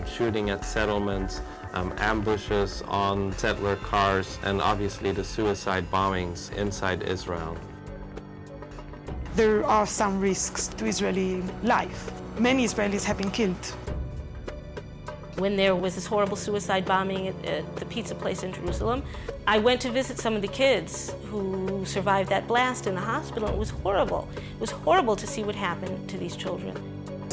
shooting at settlements, ambushes on settler cars, and obviously the suicide bombings inside Israel. There are some risks to Israeli life. Many Israelis have been killed. When there was this horrible suicide bombing at the pizza place in Jerusalem, I went to visit some of the kids who survived that blast in the hospital. It was horrible. It was horrible to see what happened to these children.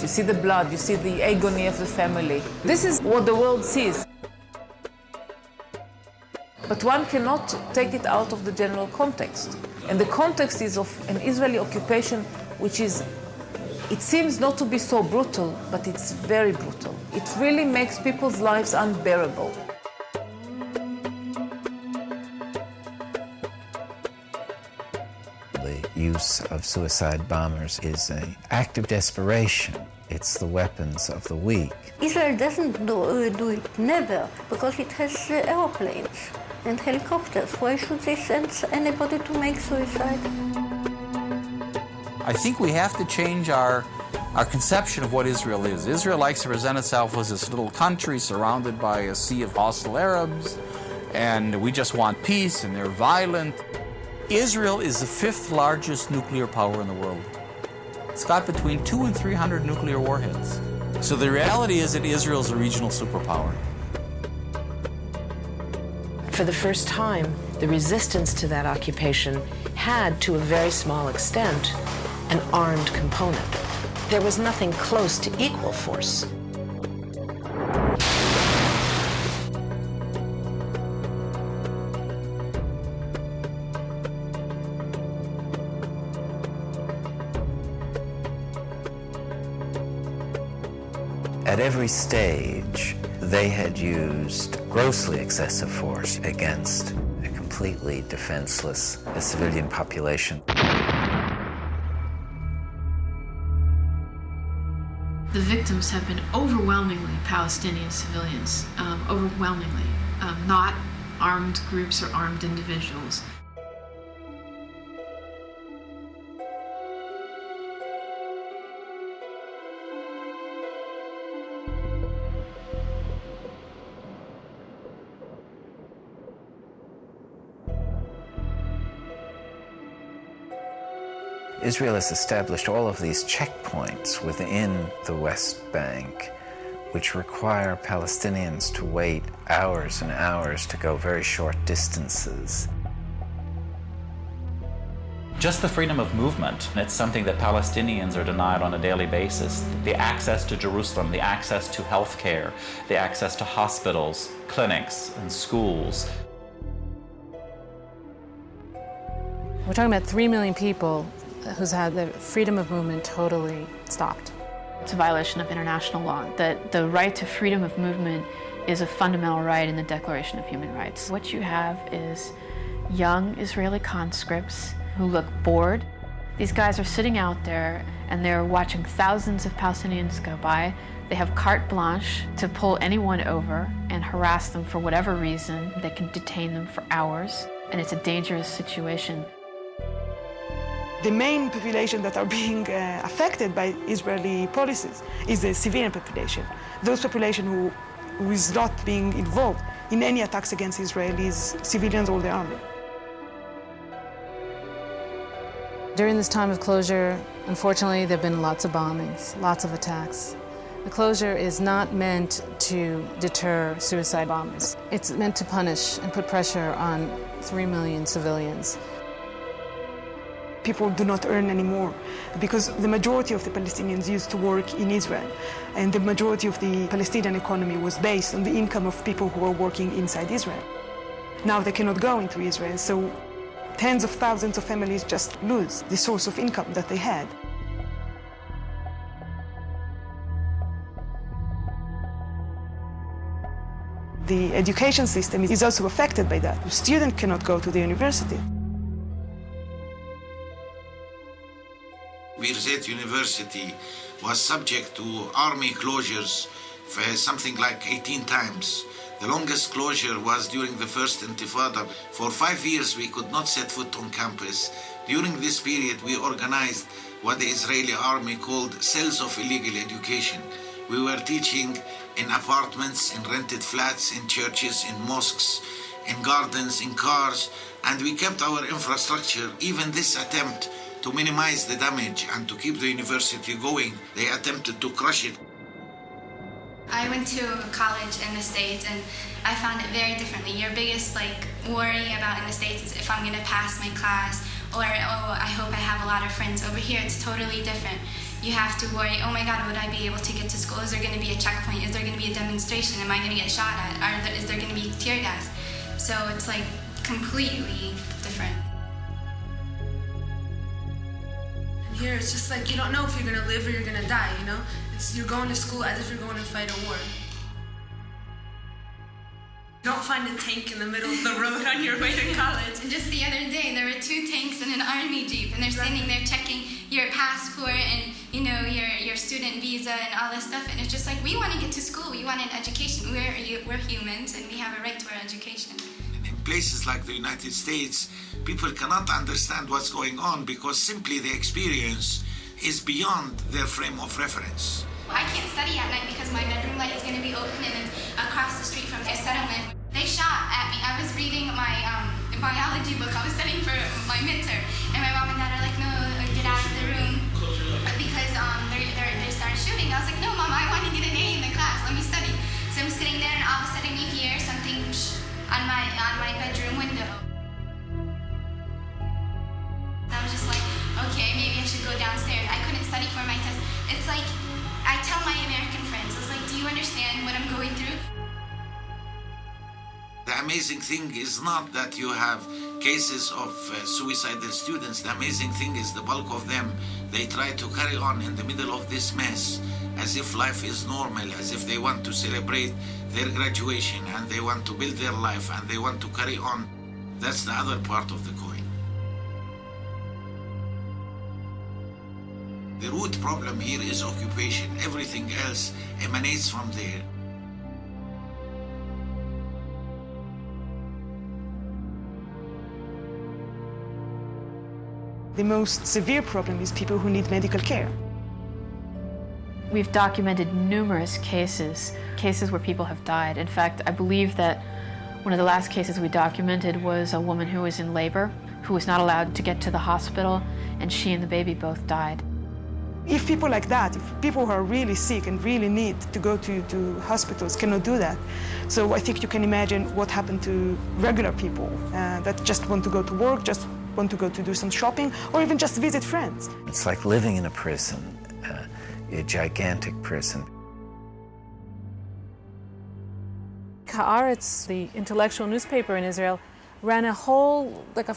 You see the blood, you see the agony of the family. This is what the world sees. But one cannot take it out of the general context. And the context is of an Israeli occupation which is, it seems not to be so brutal, but it's very brutal. It really makes people's lives unbearable. The use of suicide bombers is an act of desperation. It's the weapons of the weak. Israel doesn't do it, never, because it has airplanes and helicopters. Why should they send anybody to make suicide? I think we have to change our conception of what Israel is. Israel likes to present itself as this little country surrounded by a sea of hostile Arabs, and we just want peace, and they're violent. Israel is the 5th largest nuclear power in the world. It's got between 200 and 300 nuclear warheads. So the reality is that Israel's a regional superpower. For the first time, the resistance to that occupation had, to a very small extent, an armed component. There was nothing close to equal force. At every stage, they had used grossly excessive force against a completely defenseless civilian population. The victims have been overwhelmingly Palestinian civilians, not armed groups or armed individuals. Israel has established all of these checkpoints within the West Bank, which require Palestinians to wait hours and hours to go very short distances. Just the freedom of movement, it's something that Palestinians are denied on a daily basis. The access to Jerusalem, the access to health care, the access to hospitals, clinics, and schools. We're talking about 3 million people who's had their freedom of movement totally stopped. It's a violation of international law, that the right to freedom of movement is a fundamental right in the Declaration of Human Rights. What you have is young Israeli conscripts who look bored. These guys are sitting out there and they're watching thousands of Palestinians go by. They have carte blanche to pull anyone over and harass them for whatever reason. They can detain them for hours, and it's a dangerous situation. The main population that are being affected by Israeli policies is the civilian population. Those population who is not being involved in any attacks against Israelis, civilians or the army. During this time of closure, unfortunately, there have been lots of bombings, lots of attacks. The closure is not meant to deter suicide bombers. It's meant to punish and put pressure on 3 million civilians. People do not earn anymore because the majority of the Palestinians used to work in Israel, and the majority of the Palestinian economy was based on the income of people who are working inside Israel. Now they cannot go into Israel, so tens of thousands of families just lose the source of income that they had. The education system is also affected by that. The student cannot go to the university. Birzeit University was subject to army closures for something like 18 times. The longest closure was during the first Intifada. For 5 years, we could not set foot on campus. During this period, we organized what the Israeli army called cells of illegal education. We were teaching in apartments, in rented flats, in churches, in mosques, in gardens, in cars, and we kept our infrastructure. Even this attempt to minimize the damage and to keep the university going, they attempted to crush it. I went to college in the States and I found it very differently. Your biggest worry about in the States is if I'm going to pass my class, or oh, I hope I have a lot of friends. Over here it's totally different. You have to worry, oh my God, would I be able to get to school? Is there going to be a checkpoint? Is there going to be a demonstration? Am I going to get shot at? Is there going to be tear gas? So it's completely different. Here it's just you don't know if you're gonna live or you're gonna die, you know? You're going to school as if you're going to fight a war. You don't find a tank in the middle of the road on your way to college. And just the other day, there were 2 tanks and an army jeep, and they're standing there checking your passport and, your student visa and all this stuff. And it's just we want to get to school. We want an education. We're humans, and we have a right to our education. In places like the United States, people cannot understand what's going on because simply the experience is beyond their frame of reference. I can't study at night because my bedroom light is going to be open and it's across the street from a settlement. They shot at me. I was reading my biology book. I was studying for my midterm, and my mom and dad are like, "No, get out of the room," because they started shooting. I was like, "No, Mom, I want to get an A in the class. Let me study." So I'm sitting there, and all of a sudden you hear something on my bedroom window. I was just like, okay, maybe I should go downstairs. I couldn't study for my test. It's I tell my American friends, I was like, do you understand what I'm going through? The amazing thing is not that you have cases of suicidal students. The amazing thing is the bulk of them, they try to carry on in the middle of this mess as if life is normal, as if they want to celebrate their graduation and they want to build their life and they want to carry on. That's the other part of the coin. The root problem here is occupation. Everything else emanates from there. The most severe problem is people who need medical care. We've documented numerous cases where people have died. In fact, I believe that one of the last cases we documented was a woman who was in labor, who was not allowed to get to the hospital, and she and the baby both died. If people like that, if people who are really sick and really need to go to hospitals cannot do that, so I think you can imagine what happened to regular people that just want to go to work, just want to go to do some shopping, or even just visit friends. It's like living in a prison, a gigantic prison. Haaretz, the intellectual newspaper in Israel, ran a whole, a